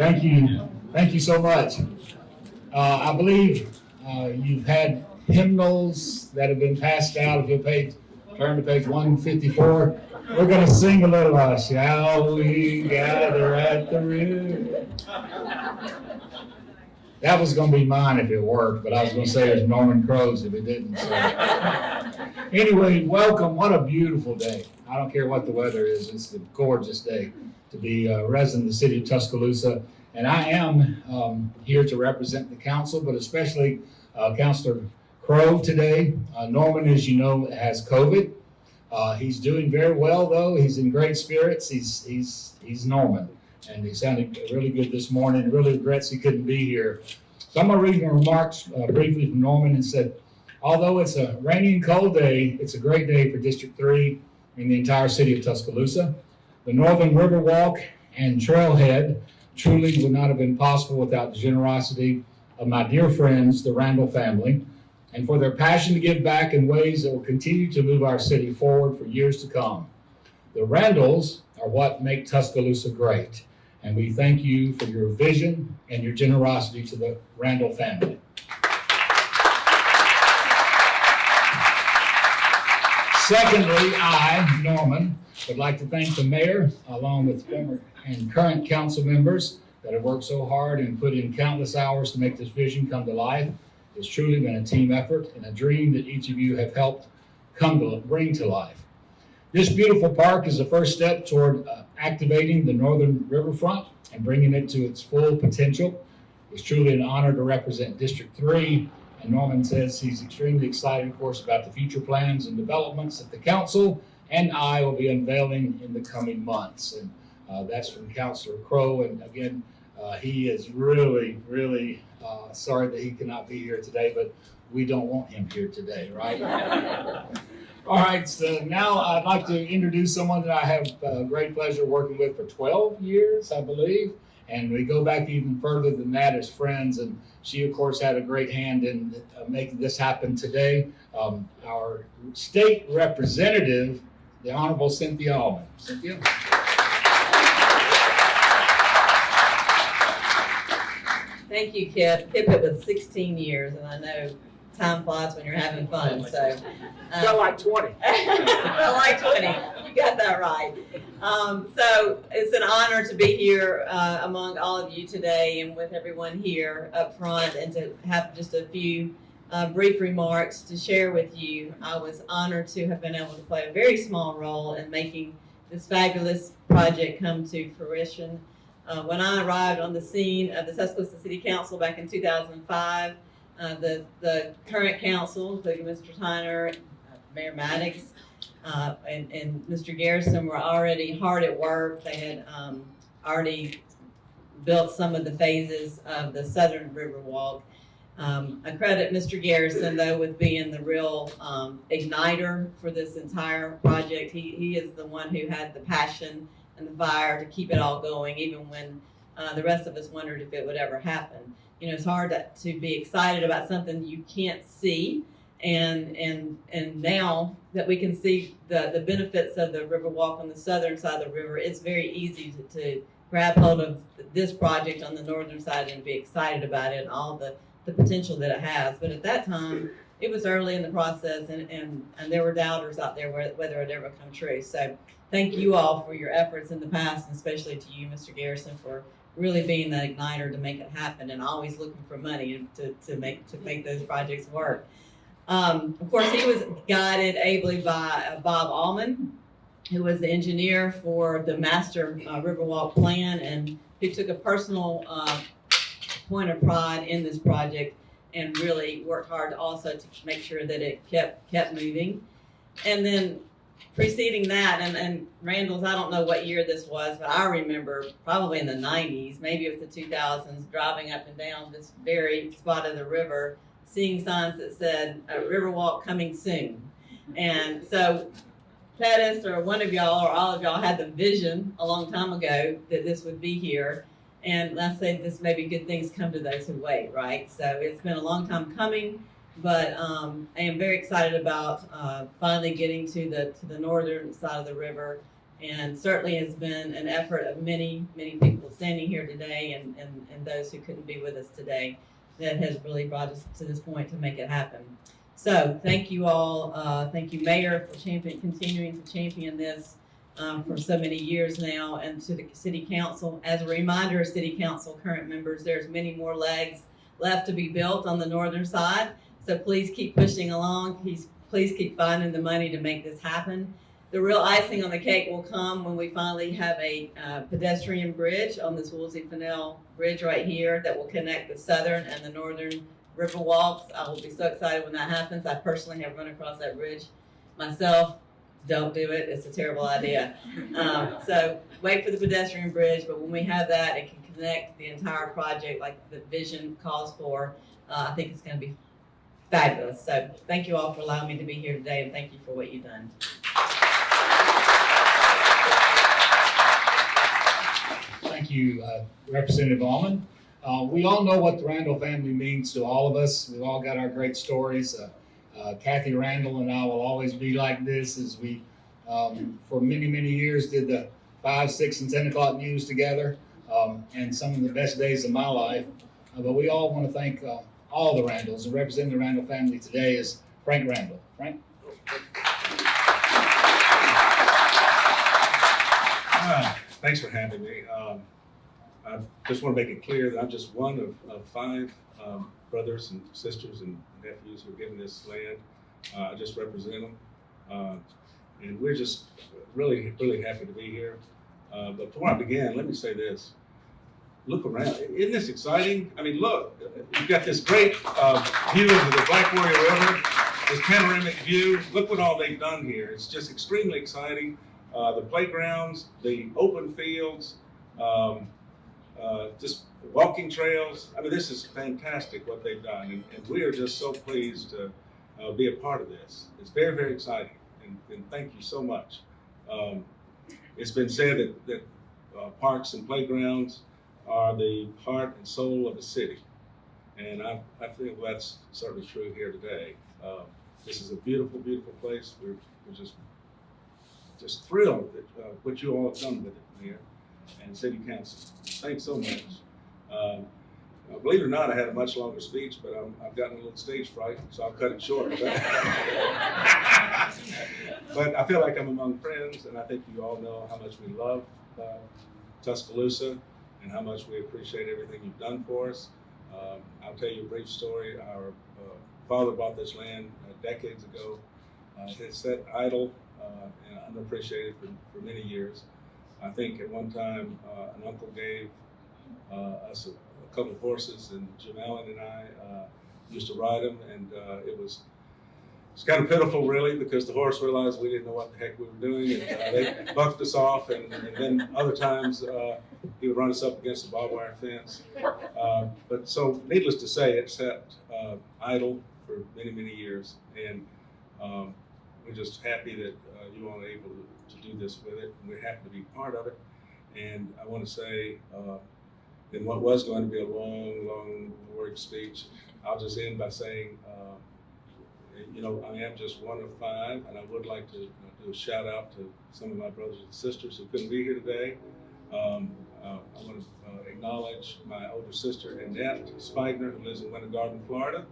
Thank you. Thank you so much. I believe you've had hymnals that have been passed out. If you'll turn to page 154. We're going to sing a little, shall we gather at the river? That was going to be mine if it worked, but I was going to say it was Norman Crow's if it didn't. So. Anyway, welcome. What a beautiful day. I don't care what the weather is. It's a gorgeous day to be a resident of the city of Tuscaloosa. And I am here to represent the council, but especially Councilor Crow today. Norman, as you know, has COVID. He's doing very well, though. He's in great spirits. He's Norman. And he sounded really good this morning. Really regrets he couldn't be here. So I'm going to read the remarks briefly from Norman and said, although it's a rainy and cold day, it's a great day for District 3 and the entire city of Tuscaloosa. The Northern Riverwalk and Trailhead truly would not have been possible without the generosity of my dear friends, the Randall family, and for their passion to give back in ways that will continue to move our city forward for years to come. The Randalls are what make Tuscaloosa great, and we thank you for your vision and your generosity to the Randall family. Secondly, I, Norman, would like to thank the mayor, along with former and current council members that have worked so hard and put in countless hours to make this vision come to life. It's truly been a team effort and a dream that each of you have helped bring to life. This beautiful park is the first step toward activating the northern riverfront and bringing it to its full potential. It's truly an honor to represent District 3, and Norman says he's extremely excited, of course, about the future plans and developments that the council and I will be unveiling in the coming months. And that's from Councilor Crow, and again, he is really sorry that he cannot be here today, but we don't want him here today, right? All right, so now I'd like to introduce someone that I have great pleasure working with for 12 years, I believe, and we go back even further than that as friends, and she, of course, had a great hand in making this happen today. Our state representative, the Honorable Cynthia Allman. Cynthia? Thank you, Kip. Kip, it was 16 years, and I know time flies when you're having fun. So Felt like 20. Felt like 20. You got that right. So it's an honor to be here among all of you today and with everyone here up front, and to have just a few brief remarks to share with you. I was honored to have been able to play a very small role in making this fabulous project come to fruition. When I arrived on the scene of the Tuscaloosa City Council back in 2005, the current council, including Mr. Tyner, Mayor Maddox, and Mr. Garrison, were already hard at work. They had already built some of the phases of the Southern Riverwalk. I credit Mr. Garrison, though, with being the real igniter for this entire project. He is the one who had the passion and the fire to keep it all going, even when the rest of us wondered if it would ever happen. You know, it's hard to be excited about something you can't see, and now that we can see the benefits of the Riverwalk on the southern side of the river, it's very easy to grab hold of this project on the northern side and be excited about it and all the potential that it has. But at that time, it was early in the process, and there were doubters out there whether it ever come true. So thank you all for your efforts in the past, and especially to you, Mr. Garrison, for really being that igniter to make it happen, and always looking for money to make those projects work. Of course, he was guided ably by Bob Allman, who was the engineer for the master Riverwalk plan, and who took a personal point of pride in this project and really worked hard also to make sure that it kept moving. And then preceding that, and Randall's, I don't know what year this was, but I remember probably in the 90s, maybe it was the 2000s, driving up and down this very spot of the river, seeing signs that said Riverwalk coming soon. And so Pettis or one of y'all or all of y'all had the vision a long time ago that this would be here. And I said, this maybe good things come to those who wait, right? So it's been a long time coming, but I am very excited about finally getting to the northern side of the river and certainly has been an effort of many, many people standing here today and those who couldn't be with us today that has really brought us to this point to make it happen. So thank you all. Thank you, Mayor, for continuing to champion this for so many years now, and to the City Council. As a reminder, City Council current members, there's many more legs left to be built on the northern side. So please keep pushing along. Please keep finding the money to make this happen. The real icing on the cake will come when we finally have a pedestrian bridge on this Woolsey-Fennell Bridge right here that will connect the southern and the northern river walks. I will be so excited when that happens. I personally have run across that bridge myself. Don't do it. It's a terrible idea. So wait for the pedestrian bridge, but when we have that, it can connect the entire project like the vision calls for. I think it's going to be fabulous. So thank you all for allowing me to be here today, and thank you for what you've done. Thank you, Representative Allman. We all know what the Randall family means to all of us. We've all got our great stories. Kathy Randall and I will always be like this as we, for many, many years, did the 5, 6, and 10 o'clock news together, and some of the best days of my life. But we all want to thank all the Randalls, and representing the Randall family today is Frank Randall. Frank? Thanks for having me. I just want to make it clear that I'm just one of 5 brothers and sisters and nephews who are given this land. I just represent them. And we're just really, really happy to be here. But before I begin, let me say this. Look around. Isn't this exciting? I mean, look, you've got this great view of the Black Warrior River, this panoramic view. Look what all they've done here. It's just extremely exciting. The playgrounds, the open fields, just walking trails. I mean, this is fantastic what they've done, and we are just so pleased to be a part of this. It's very, very exciting, and thank you so much. It's been said that parks and playgrounds are the heart and soul of a city, and I think that's certainly true here today. This is a beautiful, beautiful place. We're just thrilled at what you all have done with it, Mayor and City Council. Thanks so much. Believe it or not, I had a much longer speech, but I've gotten a little stage fright, so I'll cut it short. But I feel like I'm among friends, and I think you all know how much we love Tuscaloosa and how much we appreciate everything you've done for us. I'll tell you a brief story. Our father bought this land decades ago. It sat idle and unappreciated for many years. I think at one time an uncle gave us a couple of horses, and Jim Allen and I used to ride them, and it's kind of pitiful, really, because the horse realized we didn't know what the heck we were doing, and they bucked us off, and then other times he would run us up against the barbed wire fence. But so, needless to say, it sat idle for many, many years, and we're just happy that you all are able to do this with it, and we're happy to be part of it. And I want to say, in what was going to be a long, long word speech, I'll just end by saying, I am just one of 5, and I would like to do a shout out to some of my brothers and sisters who couldn't be here today. I want to acknowledge my older sister, Annette Spigner, who lives in Winter Garden, Florida,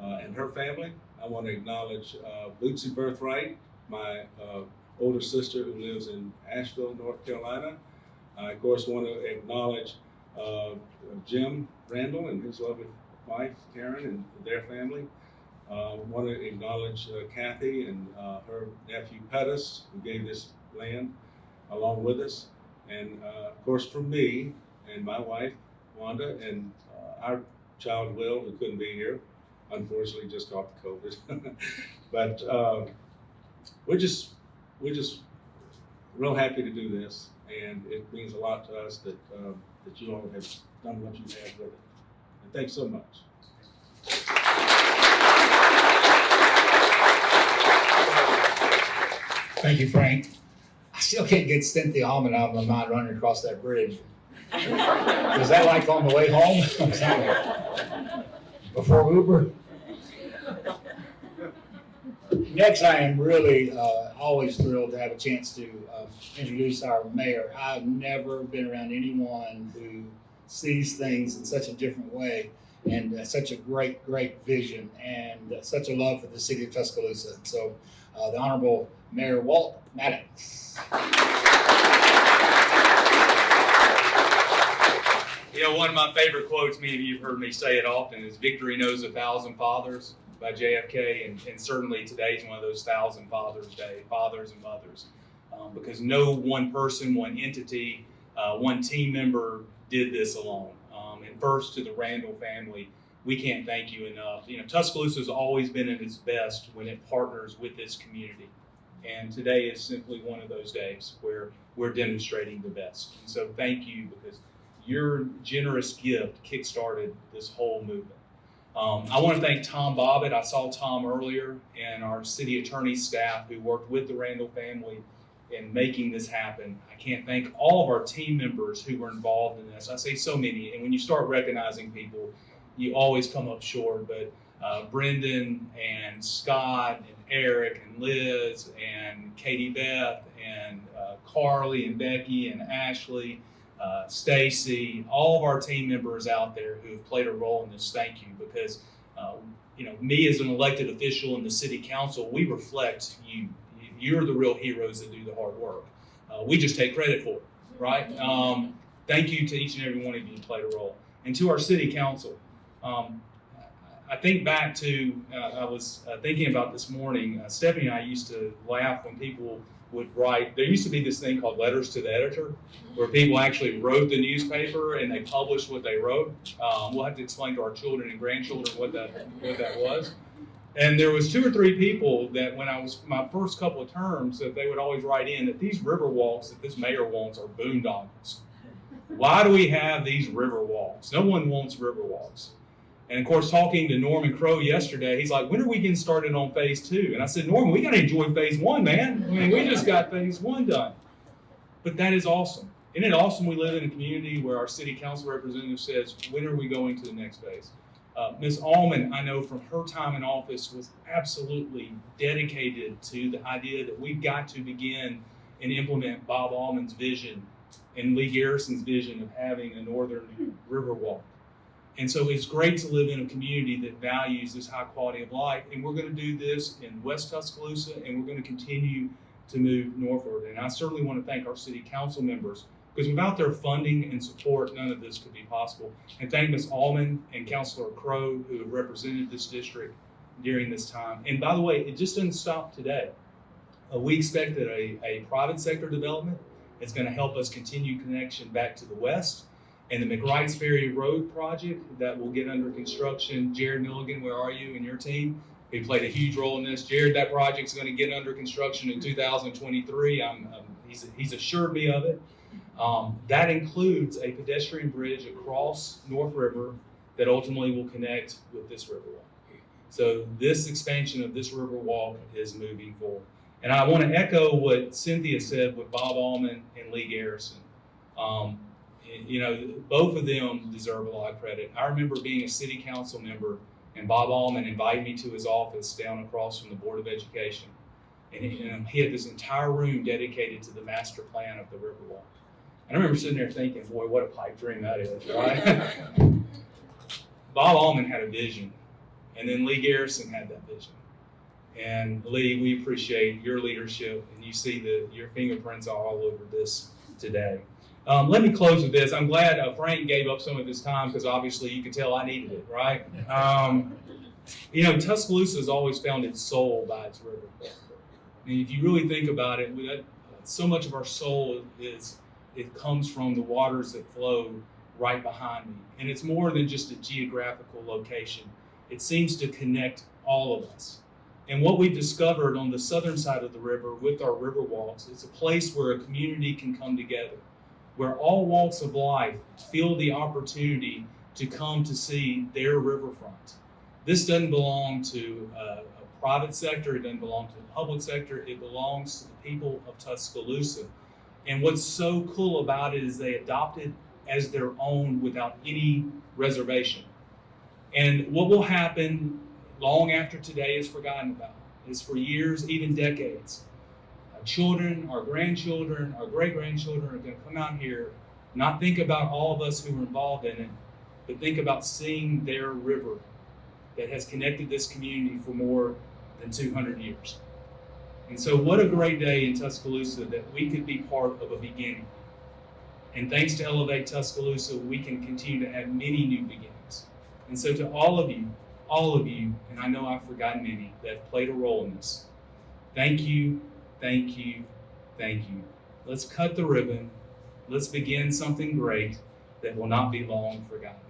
and her family. I want to acknowledge Bootsy Birthright, my older sister who lives in Asheville, North Carolina. I, of course, want to acknowledge Jim Randall and his lovely wife, Karen, and their family. I want to acknowledge Kathy and her nephew, Pettis, who gave this land along with us. And, of course, for me and my wife, Wanda, and our child, Will, who couldn't be here, unfortunately just caught the COVID. But we're just real happy to do this, and it means a lot to us that you all have done what you have with it. And thanks so much. Thank you, Frank. I still can't get Cynthia Allman out of my mind running across that bridge. Was that like on the way home? Before Uber? Next, I am really always thrilled to have a chance to introduce our mayor. I've never been around anyone who sees things in such a different way and such a great vision and such a love for the city of Tuscaloosa. So the Honorable Mayor Walt Maddox. You know, one of my favorite quotes, many of you have heard me say it often, is "Victory knows 1,000 fathers" by JFK, and certainly today is one of those 1,000 Fathers Day, fathers and mothers, because no one person, one entity, one team member did this alone. And first to the Randall family, we can't thank you enough. You know, Tuscaloosa has always been at its best when it partners with this community. And today is simply one of those days where we're demonstrating the best. And so thank you, because your generous gift kickstarted this whole movement. I want to thank Tom Bobbitt. I saw Tom earlier, and our city attorney staff who worked with the Randall family in making this happen. I can't thank all of our team members who were involved in this. I say so many, and when you start recognizing people, you always come up short. But Brendan and Scott and Eric and Liz and Katie Beth and Carly and Becky and Ashley, Stacy, all of our team members out there who have played a role in this, thank you, because you know, me as an elected official in the city council, we reflect you. You're the real heroes that do the hard work. We just take credit for it, right? Thank you to each and every one of you who played a role. And to our city council, I think back to, I was thinking about this morning, Stephanie and I used to laugh when people would write. There used to be this thing called letters to the editor, where people actually wrote the newspaper and they published what they wrote. We'll have to explain to our children and grandchildren what that was. And there was 2 or 3 people that when I was my first couple of terms, that they would always write in that these river walks that this mayor wants are boondoggles. Why do we have these river walks? No one wants river walks. And of course, talking to Norman Crow yesterday, he's like, when are we getting started on phase 2? And I said, Norman, we got to enjoy phase 1, man. I mean, we just got phase 1 done. But that is awesome. Isn't it awesome we live in a community where our city council representative says, when are we going to the next phase? Ms. Allman, I know from her time in office, was absolutely dedicated to the idea that we've got to begin and implement Bob Allman's vision and Lee Garrison's vision of having a northern river walk. And so it's great to live in a community that values this high quality of life. And we're going to do this in West Tuscaloosa, and we're going to continue to move northward. And I certainly want to thank our city council members, because without their funding and support, none of this could be possible. And thank Ms. Allman and Councilor Crow, who have represented this district during this time. And by the way, it just didn't stop today. We expected a private sector development. It's going to help us continue connection back to the west. And the McWright's Ferry Road project that will get under construction. Jared Milligan, where are you and your team? He played a huge role in this. Jared, that project's going to get under construction in 2023. He's assured me of it. That includes a pedestrian bridge across North River that ultimately will connect with this river walk. So this expansion of this river walk is moving forward. And I want to echo what Cynthia said with Bob Allman and Lee Garrison. You know, both of them deserve a lot of credit. I remember being a city council member and Bob Allman invited me to his office down across from the Board of Education. And he had this entire room dedicated to the master plan of the Riverwalk. And I remember sitting there thinking, boy, what a pipe dream that is, right? Bob Allman had a vision, and then Lee Garrison had that vision. And Lee, we appreciate your leadership, and you see that your fingerprints are all over this today. Let me close with this. I'm glad Frank gave up some of his time, because obviously you can tell I needed it, right? You know, Tuscaloosa has always found its soul by its river. And if you really think about it, so much of our soul it comes from the waters that flow right behind me. And it's more than just a geographical location. It seems to connect all of us. And what we've discovered on the southern side of the river with our river walks, it's a place where a community can come together, where all walks of life feel the opportunity to come to see their riverfront. This doesn't belong to a private sector, it doesn't belong to the public sector, it belongs to the people of Tuscaloosa. And what's so cool about it is they adopt it as their own without any reservation. And what will happen long after today is forgotten about is for years, even decades. Our children, our grandchildren, our great-grandchildren are going to come out here, not think about all of us who were involved in it, but think about seeing their river that has connected this community for more than 200 years. And so what a great day in Tuscaloosa that we could be part of a beginning. And thanks to Elevate Tuscaloosa, we can continue to have many new beginnings. And so to all of you, and I know I've forgotten many that have played a role in this, thank you, thank you, thank you. Let's cut the ribbon. Let's begin something great that will not be long forgotten.